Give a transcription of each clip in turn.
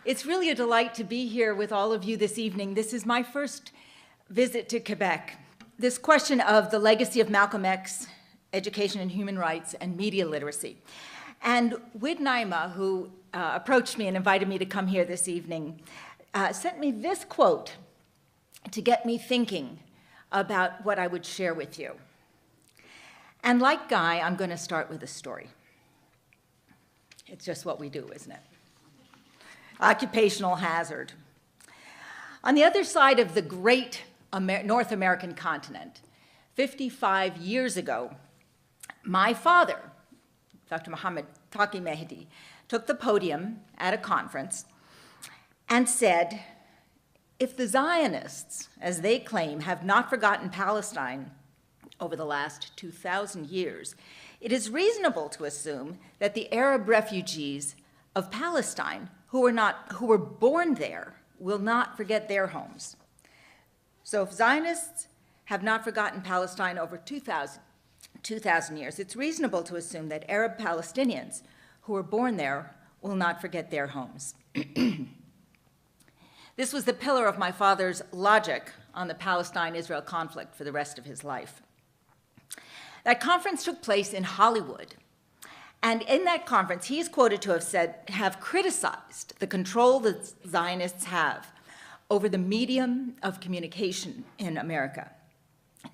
It's really a delight to be here with all of you this evening. This is my first visit to Quebec. This question of the legacy of Malcolm X, education and human rights, and media literacy. And Wid Naima, who approached me and invited me to come here this evening, sent me this quote to get me thinking about what I would share with you. And like Guy, I'm going to start with a story. It's just what we do, isn't it? Occupational hazard. On the other side of the great North American continent, 55 years ago, my father, Dr. Mohammed Taqi Mehdi, took the podium at a conference and said, if the Zionists, as they claim, have not forgotten Palestine over the last 2,000 years, it is reasonable to assume that the Arab refugees of Palestine who were born there will not forget their homes. So if Zionists have not forgotten Palestine over 2,000 years, it's reasonable to assume that Arab Palestinians who were born there will not forget their homes. This was the pillar of my father's logic on the Palestine-Israel conflict for the rest of his life. That conference took place in Hollywood. And in that conference, he is quoted to have criticized the control that Zionists have over the medium of communication in America.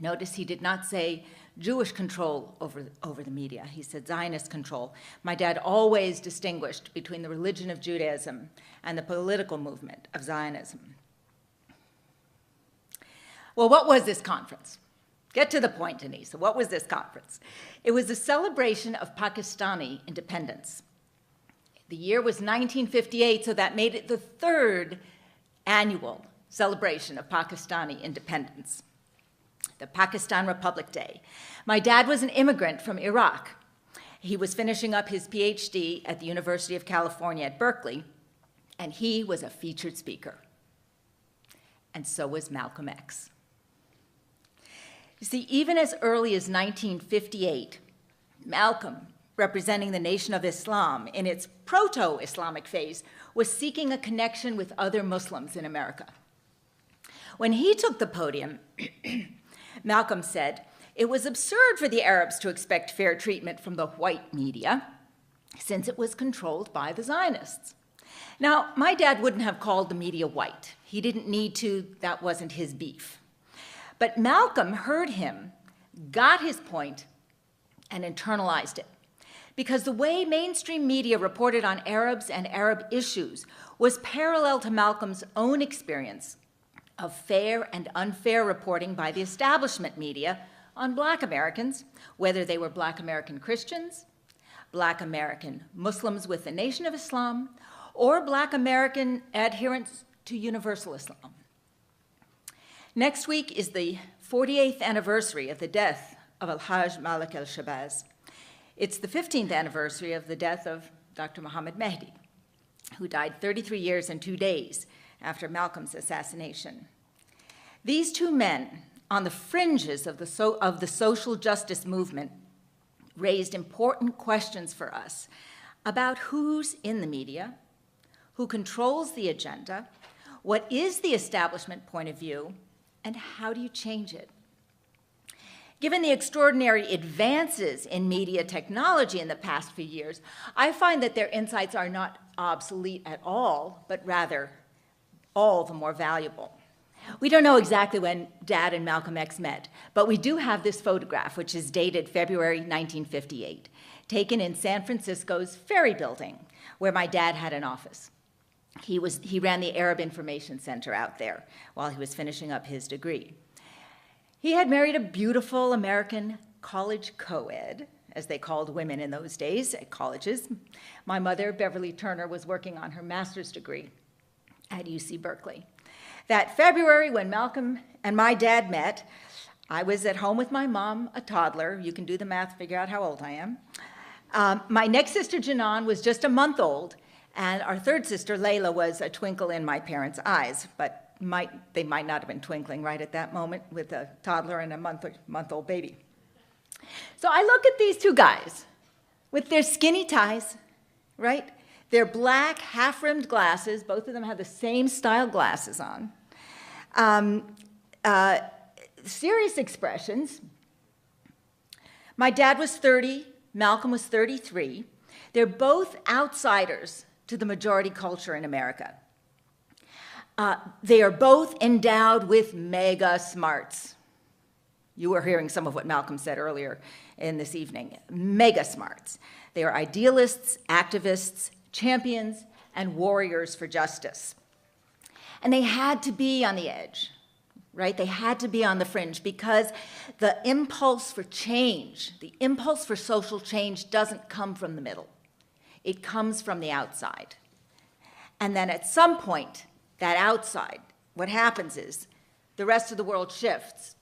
Notice he did not say Jewish control over the media. He said Zionist control. My dad always distinguished between the religion of Judaism and the political movement of Zionism. Well, what was this conference? Get to the point, Denise. So what was this conference? It was a celebration of Pakistani independence. The year was 1958, so that made it the third annual celebration of Pakistani independence, the Pakistan Republic Day. My dad was an immigrant from Iraq. He was finishing up his PhD at the University of California at Berkeley, and he was a featured speaker. And so was Malcolm X. You see, even as early as 1958, Malcolm, representing the Nation of Islam in its proto-Islamic phase, was seeking a connection with other Muslims in America. When he took the podium, Malcolm said, it was absurd for the Arabs to expect fair treatment from the white media, since it was controlled by the Zionists. Now, my dad wouldn't have called the media white. He didn't need to. That wasn't his beef. But Malcolm heard him, got his point, and internalized it. Because the way mainstream media reported on Arabs and Arab issues was parallel to Malcolm's own experience of fair and unfair reporting by the establishment media on Black Americans, whether they were Black American Christians, Black American Muslims with the Nation of Islam, or Black American adherents to Universal Islam. Next week is the 48th anniversary of the death of Al-Hajj Malik al-Shabazz. It's the 15th anniversary of the death of Dr. Mohammed Mehdi, who died 33 years and 2 days after Malcolm's assassination. These two men, on the fringes of the social justice movement, raised important questions for us about who's in the media, who controls the agenda, what is the establishment point of view, and how do you change it? Given the extraordinary advances in media technology in the past few years, I find that their insights are not obsolete at all, but rather all the more valuable. We don't know exactly when Dad and Malcolm X met, but we do have this photograph, which is dated February 1958, taken in San Francisco's Ferry Building, where my dad had an office. He ran the Arab Information Center out there while he was finishing up his degree. He had married a beautiful American college co-ed, as they called women in those days at colleges. My mother, Beverly Turner, was working on her master's degree at UC Berkeley. That February, when Malcolm and my dad met, I was at home with my mom, a toddler. You can do the math, figure out how old I am. My next sister, Janan, was just a month old, and our third sister, Layla, was a twinkle in my parents' eyes, but they might not have been twinkling right at that moment with a toddler and a month-old baby. So I look at these two guys with their skinny ties, right? They're black, half-rimmed glasses. Both of them have the same style glasses on. Serious expressions. My dad was 30, Malcolm was 33. They're both outsiders to the majority culture in America. They are both endowed with mega smarts. You were hearing some of what Malcolm said earlier in this evening. Mega smarts. They are idealists, activists, champions, and warriors for justice. And they had to be on the edge, right? They had to be on the fringe because the impulse for change, the impulse for social change doesn't come from the middle. It comes from the outside. And then at some point, that outside, what happens is the rest of the world shifts,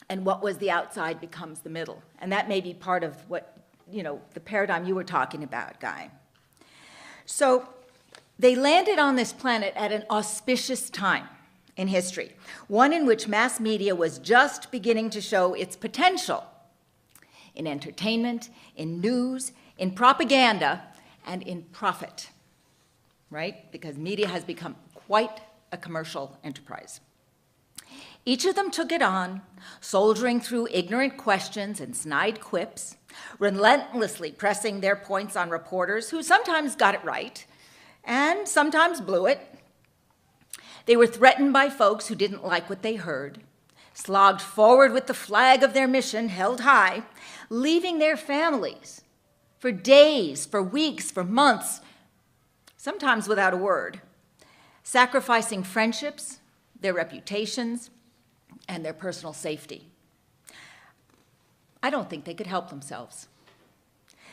and what was the outside becomes the middle. And that may be part of what, the paradigm you were talking about, Guy. So they landed on this planet at an auspicious time in history, one in which mass media was just beginning to show its potential in entertainment, in news, in propaganda, and in profit, right? Because media has become quite a commercial enterprise. Each of them took it on, soldiering through ignorant questions and snide quips, relentlessly pressing their points on reporters who sometimes got it right and sometimes blew it. They were threatened by folks who didn't like what they heard, slogged forward with the flag of their mission held high, leaving their families for days, for weeks, for months, sometimes without a word, sacrificing friendships, their reputations, and their personal safety. I don't think they could help themselves.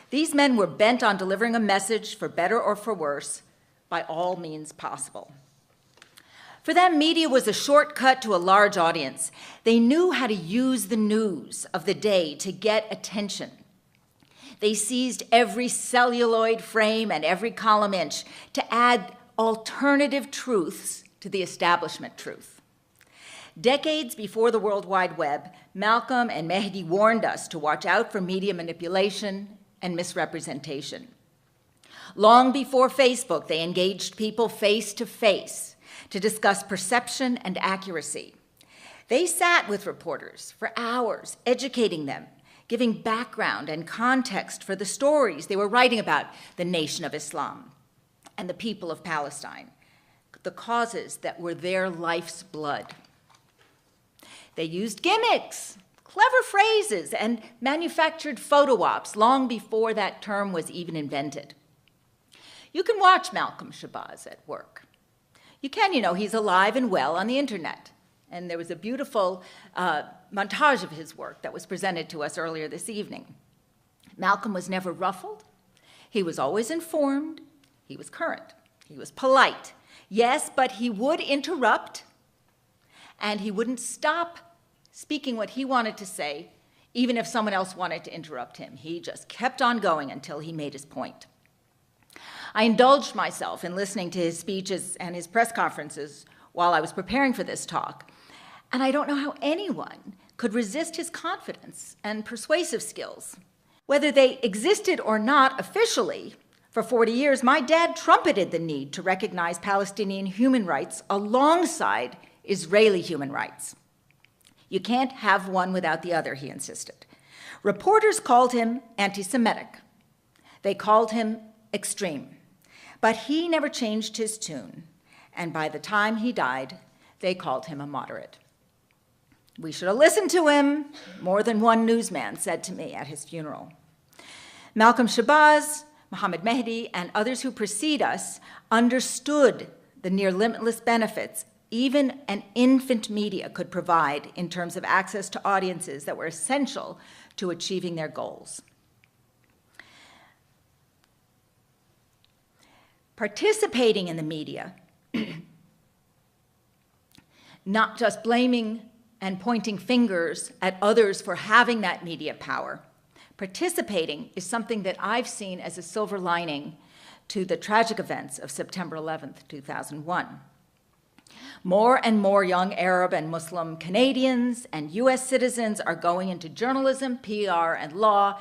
These men were bent on delivering a message, for better or for worse, by all means possible. For them, media was a shortcut to a large audience. They knew how to use the news of the day to get attention. They seized every celluloid frame and every column inch to add alternative truths to the establishment truth. Decades before the World Wide Web, Malcolm and Mehdi warned us to watch out for media manipulation and misrepresentation. Long before Facebook, they engaged people face to face to discuss perception and accuracy. They sat with reporters for hours, educating them, giving background and context for the stories they were writing about the Nation of Islam and the people of Palestine, the causes that were their life's blood. They used gimmicks, clever phrases, and manufactured photo ops long before that term was even invented. You can watch Malcolm Shabazz at work. You can, he's alive and well on the internet. And there was a beautiful montage of his work that was presented to us earlier this evening. Malcolm was never ruffled. He was always informed. He was current. He was polite. Yes, but he would interrupt, and he wouldn't stop speaking what he wanted to say, even if someone else wanted to interrupt him. He just kept on going until he made his point. I indulged myself in listening to his speeches and his press conferences while I was preparing for this talk, and I don't know how anyone could resist his confidence and persuasive skills. Whether they existed or not officially, for 40 years, my dad trumpeted the need to recognize Palestinian human rights alongside Israeli human rights. You can't have one without the other, he insisted. Reporters called him anti-Semitic. They called him extreme. But he never changed his tune, and by the time he died, they called him a moderate. We should have listened to him, more than one newsman said to me at his funeral. Malcolm Shabazz, Mohammed Mehdi, and others who precede us understood the near limitless benefits even an infant media could provide in terms of access to audiences that were essential to achieving their goals. Participating in the media, not just blaming and pointing fingers at others for having that media power. Participating is something that I've seen as a silver lining to the tragic events of September 11th, 2001. More and more young Arab and Muslim Canadians and US citizens are going into journalism, PR, and law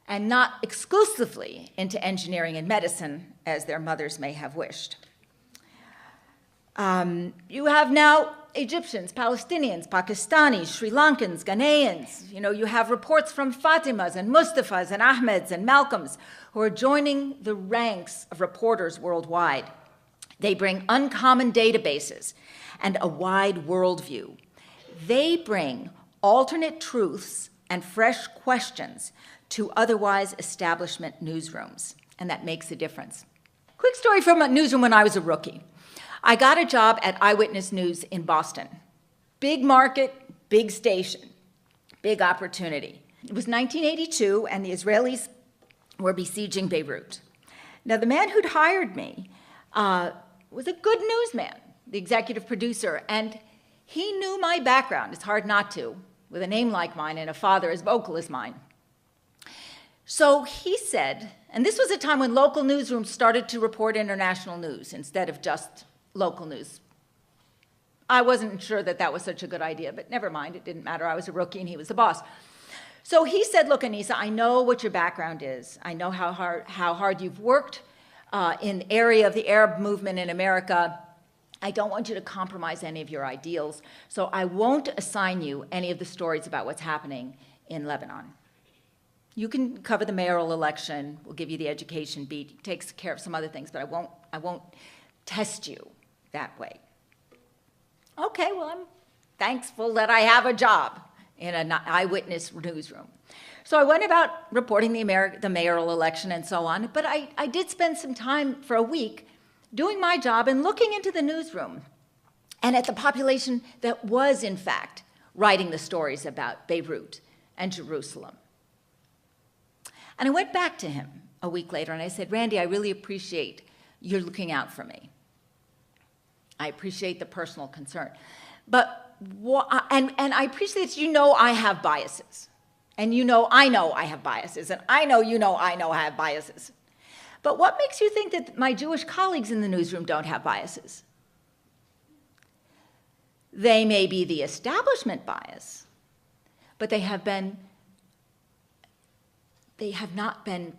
and not exclusively into engineering and medicine, as their mothers may have wished. You have now Egyptians, Palestinians, Pakistanis, Sri Lankans, Ghanaians. You have reports from Fatimas and Mustafas and Ahmeds and Malcolms who are joining the ranks of reporters worldwide. They bring uncommon databases and a wide worldview. They bring alternate truths and fresh questions to otherwise establishment newsrooms, and that makes a difference. Quick story from a newsroom when I was a rookie. I got a job at Eyewitness News in Boston. Big market, big station, big opportunity. It was 1982, and the Israelis were besieging Beirut. Now, the man who'd hired me was a good newsman, the executive producer, and he knew my background. It's hard not to, with a name like mine and a father as vocal as mine. So he said, and this was a time when local newsrooms started to report international news instead of just local news. I wasn't sure that that was such a good idea, but never mind, it didn't matter. I was a rookie and he was the boss. So he said, look, Anissa, I know what your background is. I know how hard you've worked in the area of the Arab movement in America. I don't want you to compromise any of your ideals, so I won't assign you any of the stories about what's happening in Lebanon. You can cover the mayoral election. We'll give you the education beat. It takes care of some other things, but I won't test you that way. Okay, well, I'm thankful that I have a job in an eyewitness newsroom. So I went about reporting the mayoral election and so on, but I did spend some time for a week doing my job and looking into the newsroom and at the population that was, in fact, writing the stories about Beirut and Jerusalem. And I went back to him a week later and I said, Randy, I really appreciate you're looking out for me. I appreciate the personal concern. But, and I appreciate that I have biases. And I know I have biases. And I know I have biases. But what makes you think that my Jewish colleagues in the newsroom don't have biases? They may be the establishment bias, but they have not been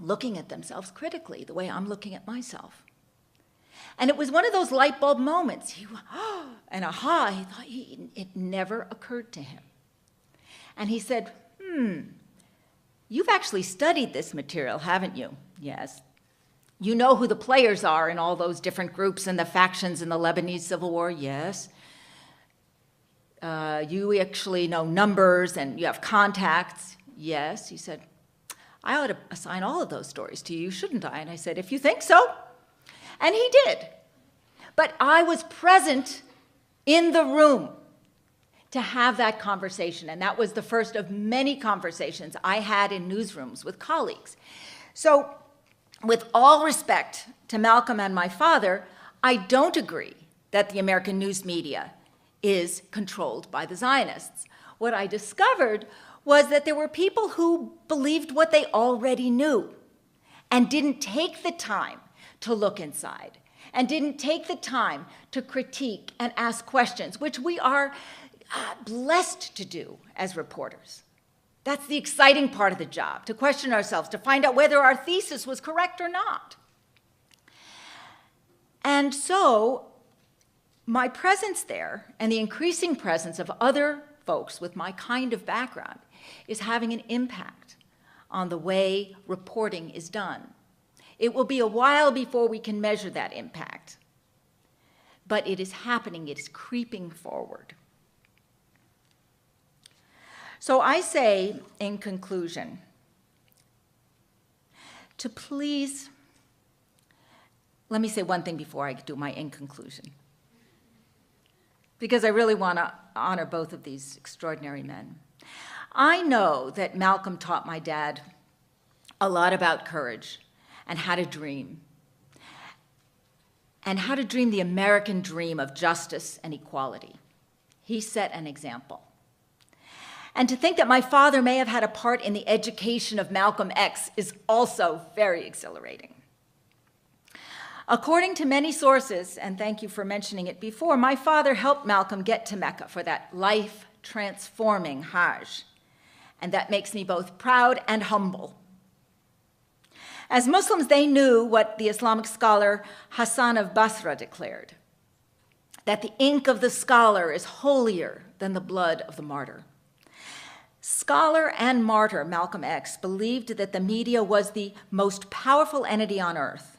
looking at themselves critically the way I'm looking at myself. And it was one of those light bulb moments. He thought it never occurred to him. And he said, you've actually studied this material, haven't you? Yes. You know who the players are in all those different groups and the factions in the Lebanese civil war? Yes. You actually know numbers and you have contacts? Yes. He said, I ought to assign all of those stories to you, shouldn't I? And I said, if you think so. And he did. But I was present in the room to have that conversation. And that was the first of many conversations I had in newsrooms with colleagues. So with all respect to Malcolm and my father, I don't agree that the American news media is controlled by the Zionists. What I discovered was that there were people who believed what they already knew and didn't take the time to look inside and didn't take the time to critique and ask questions, which we are blessed to do as reporters. That's the exciting part of the job, to question ourselves, to find out whether our thesis was correct or not. And so my presence there and the increasing presence of other folks with my kind of background is having an impact on the way reporting is done. It will be a while before we can measure that impact, but it is happening, it is creeping forward. So I say, in conclusion, to please, let me say one thing before I do my in conclusion, because I really want to honor both of these extraordinary men. I know that Malcolm taught my dad a lot about courage and how to dream the American dream of justice and equality. He set an example. And to think that my father may have had a part in the education of Malcolm X is also very exhilarating. According to many sources, and thank you for mentioning it before, my father helped Malcolm get to Mecca for that life-transforming Hajj. And that makes me both proud and humble As Muslims, they knew what the Islamic scholar Hassan of Basra declared, that the ink of the scholar is holier than the blood of the martyr. Scholar and martyr Malcolm X believed that the media was the most powerful entity on earth,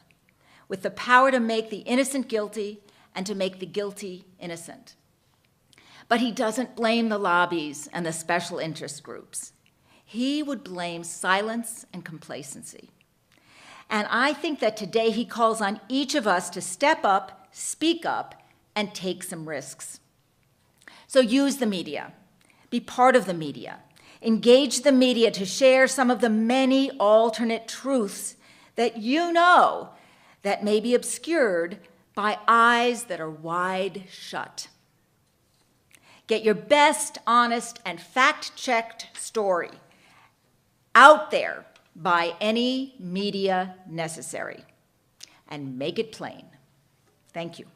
with the power to make the innocent guilty and to make the guilty innocent. But he doesn't blame the lobbies and the special interest groups. He would blame silence and complacency. And I think that today he calls on each of us to step up, speak up, and take some risks. So use the media, be part of the media, engage the media to share some of the many alternate truths that you know that may be obscured by eyes that are wide shut. Get your best, honest, and fact-checked story out there by any media necessary, and make it plain. Thank you.